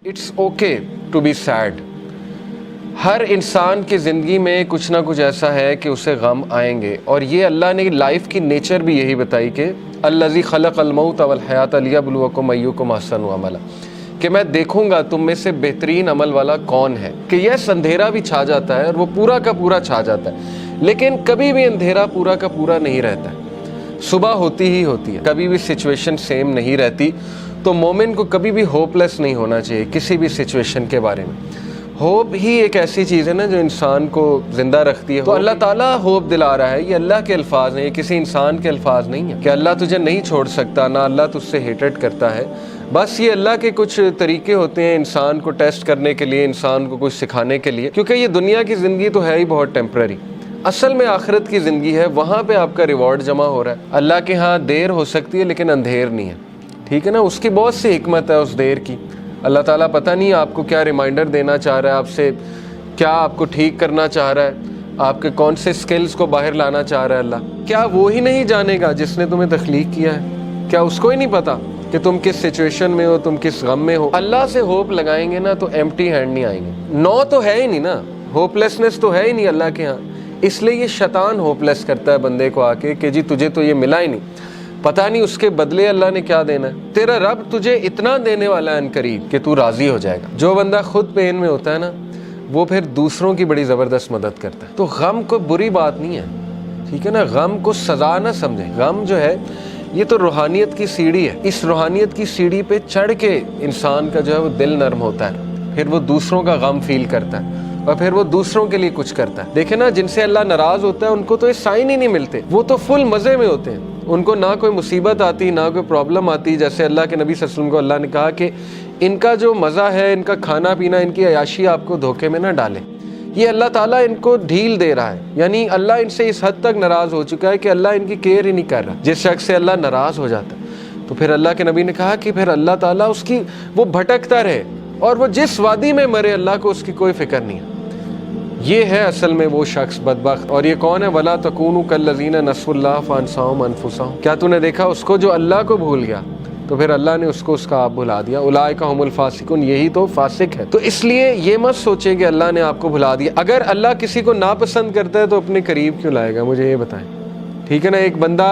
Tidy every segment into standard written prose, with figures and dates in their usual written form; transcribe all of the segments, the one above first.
It's okay to be sad. ہر انسان کی زندگی میں کچھ نہ کچھ ایسا ہے کہ اسے غم آئیں گے، اور یہ اللہ نے لائف کی نیچر بھی یہی بتائی کہ الذی خلق الموت والحیات لیبلوکم ایکم احسن عملا، کہ میں دیکھوں گا تم میں سے بہترین عمل والا کون ہے. کہ یس اندھیرا بھی چھا جاتا ہے اور وہ پورا کا پورا چھا جاتا ہے، لیکن کبھی بھی اندھیرا پورا کا پورا نہیں رہتا ہے. صبح ہوتی ہی ہوتی ہے، کبھی بھی سچویشن سیم نہیں رہتی. تو مومن کو کبھی بھی ہوپ لیس نہیں ہونا چاہیے کسی بھی سچویشن کے بارے میں. ہوپ ہی ایک ایسی چیز ہے نا جو انسان کو زندہ رکھتی ہے. تو اللہ تعالیٰ ہوپ دلا رہا ہے. یہ اللہ کے الفاظ ہیں، یہ کسی انسان کے الفاظ نہیں ہیں کہ اللہ تجھے نہیں چھوڑ سکتا، نہ اللہ تجھ سے ہیٹڈ کرتا ہے. بس یہ اللہ کے کچھ طریقے ہوتے ہیں انسان کو ٹیسٹ کرنے کے لیے، انسان کو کچھ سکھانے کے لیے، کیونکہ یہ دنیا کی زندگی تو ہے ہی بہت ٹیمپرری. اصل میں آخرت کی زندگی ہے، وہاں پہ آپ کا ریوارڈ جمع ہو رہا ہے. اللہ کے ہاں دیر ہو سکتی ہے لیکن اندھیر نہیں ہے، ٹھیک ہے نا. اس کی بہت سی حکمت ہے اس دیر کی. اللہ تعالیٰ پتہ نہیں آپ کو کیا ریمائنڈر دینا چاہ رہا ہے، آپ سے کیا آپ کو ٹھیک کرنا چاہ رہا ہے، آپ کے کون سے سکلز کو باہر لانا چاہ رہا ہے اللہ. کیا وہ ہی نہیں جانے گا جس نے تمہیں تخلیق کیا ہے؟ کیا اس کو ہی نہیں پتا کہ تم کس سچویشن میں ہو، تم کس غم میں ہو؟ اللہ سے ہوپ لگائیں گے نا تو ایمپٹی ہینڈ نہیں آئیں گے. نو تو ہے ہی نہیں نا، ہوپ لیسنس تو ہے ہی نہیں اللہ کے ہاں. اس لیے یہ شیطان ہوپ لیس کرتا ہے بندے کو آ کے کہ جی تجھے تو یہ ملا ہی نہیں، پتہ نہیں اس کے بدلے اللہ نے کیا دینا ہے. تیرا رب تجھے اتنا دینے والا ہے عنقریب کہ تو راضی ہو جائے گا. جو بندہ خود پین میں ہوتا ہے نا، وہ پھر دوسروں کی بڑی زبردست مدد کرتا ہے. تو غم کوئی بری بات نہیں ہے، ٹھیک ہے نا. غم کو سزا نہ سمجھیں. غم جو ہے یہ تو روحانیت کی سیڑھی ہے. اس روحانیت کی سیڑھی پہ چڑھ کے انسان کا جو ہے وہ دل نرم ہوتا ہے، پھر وہ دوسروں کا غم فیل کرتا ہے اور پھر وہ دوسروں کے لیے کچھ کرتا ہے. دیکھیں نا، جن سے اللہ ناراض ہوتا ہے ان کو تو یہ سائن ہی نہیں ملتے، وہ تو فل مزے میں ہوتے ہیں. ان کو نہ کوئی مصیبت آتی، نہ کوئی پرابلم آتی. جیسے اللہ کے نبی صلی اللہ علیہ وسلم کو اللہ نے کہا کہ ان کا جو مزہ ہے، ان کا کھانا پینا، ان کی عیاشی آپ کو دھوکے میں نہ ڈالے. یہ اللہ تعالیٰ ان کو ڈھیل دے رہا ہے، یعنی اللہ ان سے اس حد تک ناراض ہو چکا ہے کہ اللہ ان کی کیئر ہی نہیں کر رہا. جس شخص سے اللہ ناراض ہو جاتا ہے تو پھر اللہ کے نبی نے کہا کہ پھر اللہ تعالیٰ اس کی وہ بھٹکتا رہے اور وہ جس وادی میں مرے اللہ کو اس کی کوئی فکر نہیں ہے. یہ ہے اصل میں وہ شخص بدبخت. اور یہ کون ہے؟ وَلَا تَكُونُوا كَالَّذِينَ نَسُوا اللَّهَ فَأَنسَاهُمْ أَنفُسَهُمْ. کیا تو نے دیکھا اس کو جو اللہ کو بھول گیا تو پھر اللہ نے اس کو اس کا آپ بھلا دیا. اولئک هم الفاسقون، یہی تو فاسق ہے. تو اس لیے یہ مت سوچیں کہ اللہ نے آپ کو بھلا دیا. اگر اللہ کسی کو ناپسند کرتا ہے تو اپنے قریب کیوں لائے گا؟ مجھے یہ بتائیں، ٹھیک ہے نا. ایک بندہ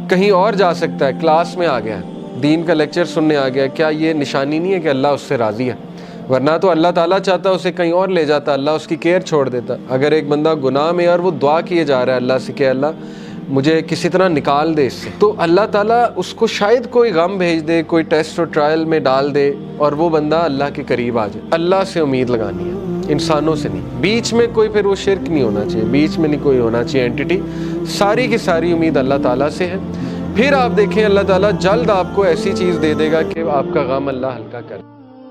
کہیں اور جا سکتا ہے، کلاس میں آ گیا، دین کا لیکچر سننے آ گیا، کیا یہ نشانی نہیں ہے کہ اللہ اس سے راضی ہے؟ ورنہ تو اللہ تعالیٰ چاہتا اسے کہیں اور لے جاتا، اللہ اس کی کیئر چھوڑ دیتا. اگر ایک بندہ گناہ میں اور وہ دعا کیے جا رہا ہے اللہ سے کہ اللہ مجھے کسی طرح نکال دے اس سے، تو اللہ تعالیٰ اس کو شاید کوئی غم بھیج دے، کوئی ٹیسٹ اور ٹرائل میں ڈال دے اور وہ بندہ اللہ کے قریب آ جائے. اللہ سے امید لگانی ہے، انسانوں سے نہیں. بیچ میں کوئی پھر وہ شرک نہیں ہونا چاہیے، بیچ میں نہیں کوئی ہونا چاہیے اینٹی. ساری کی ساری امید اللہ تعالیٰ سے ہے. پھر آپ دیکھیں اللہ تعالیٰ جلد آپ کو ایسی چیز دے دے گا کہ آپ کا غم اللہ ہلکا کر.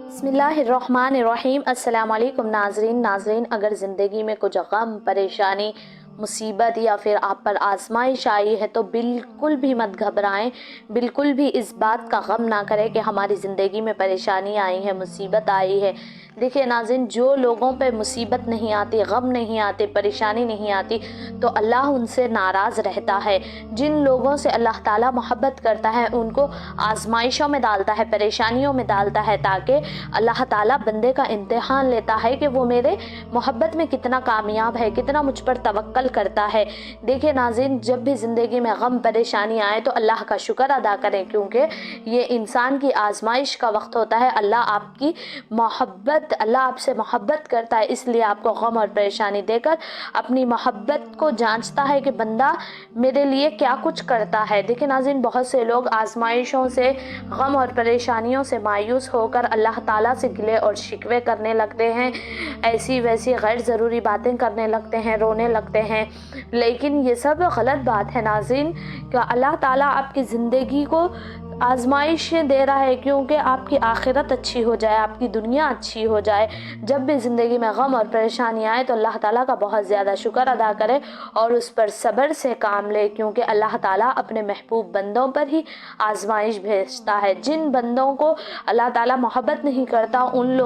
بسم اللہ الرحمن الرحیم. السلام علیکم ناظرین. اگر زندگی میں کچھ غم، پریشانی، مصیبت یا پھر آپ پر آزمائش آئی ہے تو بالکل بھی مت گھبرائیں، بالکل بھی اس بات کا غم نہ کریں کہ ہماری زندگی میں پریشانی آئی ہے، مصیبت آئی ہے. دیکھیں ناظرین، جو لوگوں پہ مصیبت نہیں آتی، غم نہیں آتے، پریشانی نہیں آتی تو اللہ ان سے ناراض رہتا ہے. جن لوگوں سے اللہ تعالیٰ محبت کرتا ہے ان کو آزمائشوں میں ڈالتا ہے، پریشانیوں میں ڈالتا ہے، تاکہ اللہ تعالیٰ بندے کا امتحان لیتا ہے کہ وہ میرے محبت میں کتنا کامیاب ہے، کتنا مجھ پر توکل کرتا ہے. دیکھیں ناظرین، جب بھی زندگی میں غم پریشانی آئے تو اللہ کا شکر ادا کریں، کیونکہ یہ انسان کی آزمائش کا وقت ہوتا ہے. اللہ آپ سے محبت کرتا ہے، اس لیے آپ کو غم اور پریشانی دے کر اپنی محبت کو جانچتا ہے کہ بندہ میرے لیے کیا کچھ کرتا ہے. دیکھیں ناظرین، بہت سے لوگ آزمائشوں سے، غم اور پریشانیوں سے مایوس ہو کر اللہ تعالیٰ سے گلے اور شکوے کرنے لگتے ہیں، ایسی ویسی غیر ضروری باتیں کرنے لگتے ہیں، رونے لگتے ہیں. لیکن یہ سب غلط بات ہے ناظرین، کہ اللہ تعالیٰ آپ کی زندگی کو آزمائشیں دے رہا ہے کیونکہ آپ کی آخرت اچھی ہو جائے، آپ کی دنیا اچھی ہو جائے. جب بھی زندگی میں غم اور پریشانی آئے تو اللہ تعالیٰ کا بہت زیادہ شکر ادا کرے اور اس پر صبر سے کام لے، کیونکہ اللہ تعالیٰ اپنے محبوب بندوں پر ہی آزمائش بھیجتا ہے. جن بندوں کو اللہ تعالیٰ محبت نہیں کرتا ان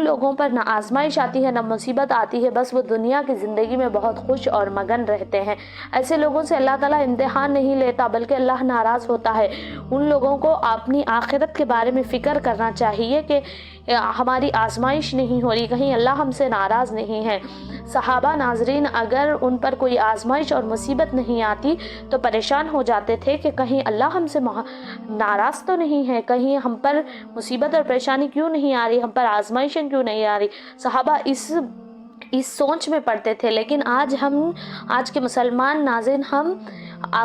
لوگوں پر نہ آزمائش آتی ہے نہ مصیبت آتی ہے، بس وہ دنیا کی زندگی میں بہت خوش اور مگن رہتے ہیں. ایسے لوگوں سے اللہ تعالیٰ امتحان نہیں لیتا بلکہ اللہ ناراض ہوتا ہے. ان لوگوں کو اپنی آخرت کے بارے میں فکر کرنا چاہیے کہ ہماری آزمائش نہیں ہو رہی، کہیں اللہ ہم سے ناراض نہیں ہے۔ صحابہ ناظرین اگر ان پر کوئی آزمائش اور مصیبت نہیں آتی تو پریشان ہو جاتے تھے کہ کہیں اللہ ہم سے ناراض تو نہیں ہے، کہیں ہم پر مصیبت اور پریشانی کیوں نہیں آ رہی، ہم پر آزمائشیں کیوں نہیں آ رہی۔ صحابہ اس سوچ میں پڑتے تھے، لیکن آج کے مسلمان ناظرین ہم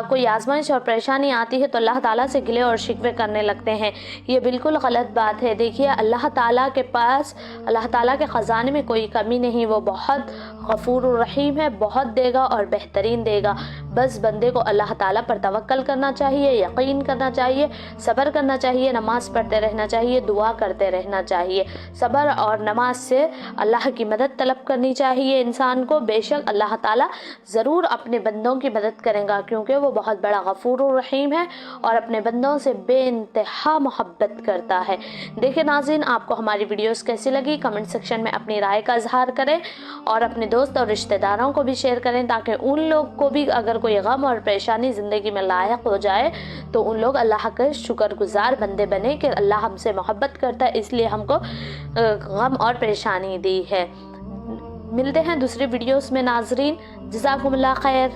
کوئی آزمائش اور پریشانی آتی ہے تو اللہ تعالیٰ سے گلے اور شکوے کرنے لگتے ہیں۔ یہ بالکل غلط بات ہے۔ دیکھیے اللہ تعالیٰ کے پاس، اللہ تعالیٰ کے خزانے میں کوئی کمی نہیں، وہ بہت غفور الرحیم ہے، بہت دے گا اور بہترین دے گا۔ بس بندے کو اللہ تعالیٰ پر توکل کرنا چاہیے، یقین کرنا چاہیے، صبر کرنا چاہیے، نماز پڑھتے رہنا چاہیے، دعا کرتے رہنا چاہیے۔ صبر اور نماز سے اللہ کی مدد طلب کرنی چاہیے انسان کو۔ بے شک اللہ تعالیٰ ضرور اپنے بندوں کی مدد کرے گا، کیونکہ وہ بہت بڑا غفور الرحیم ہے اور اپنے بندوں سے بے انتہا محبت کرتا ہے۔ دیکھیں ناظرین، آپ کو ہماری ویڈیوز کیسی لگی کمنٹ سیکشن میں اپنی رائے کا اظہار کریں اور اپنے دوست اور رشتہ داروں کو بھی شیئر کریں، تاکہ ان لوگ کو بھی اگر کوئی غم اور پریشانی زندگی میں لاحق ہو جائے تو ان لوگ اللہ کے شکر گزار بندے بنے کہ اللہ ہم سے محبت کرتا ہے، اس لیے ہم کو غم اور پریشانی دی ہے۔ ملتے ہیں دوسری ویڈیوز میں ناظرین، جزاکم اللہ خیر۔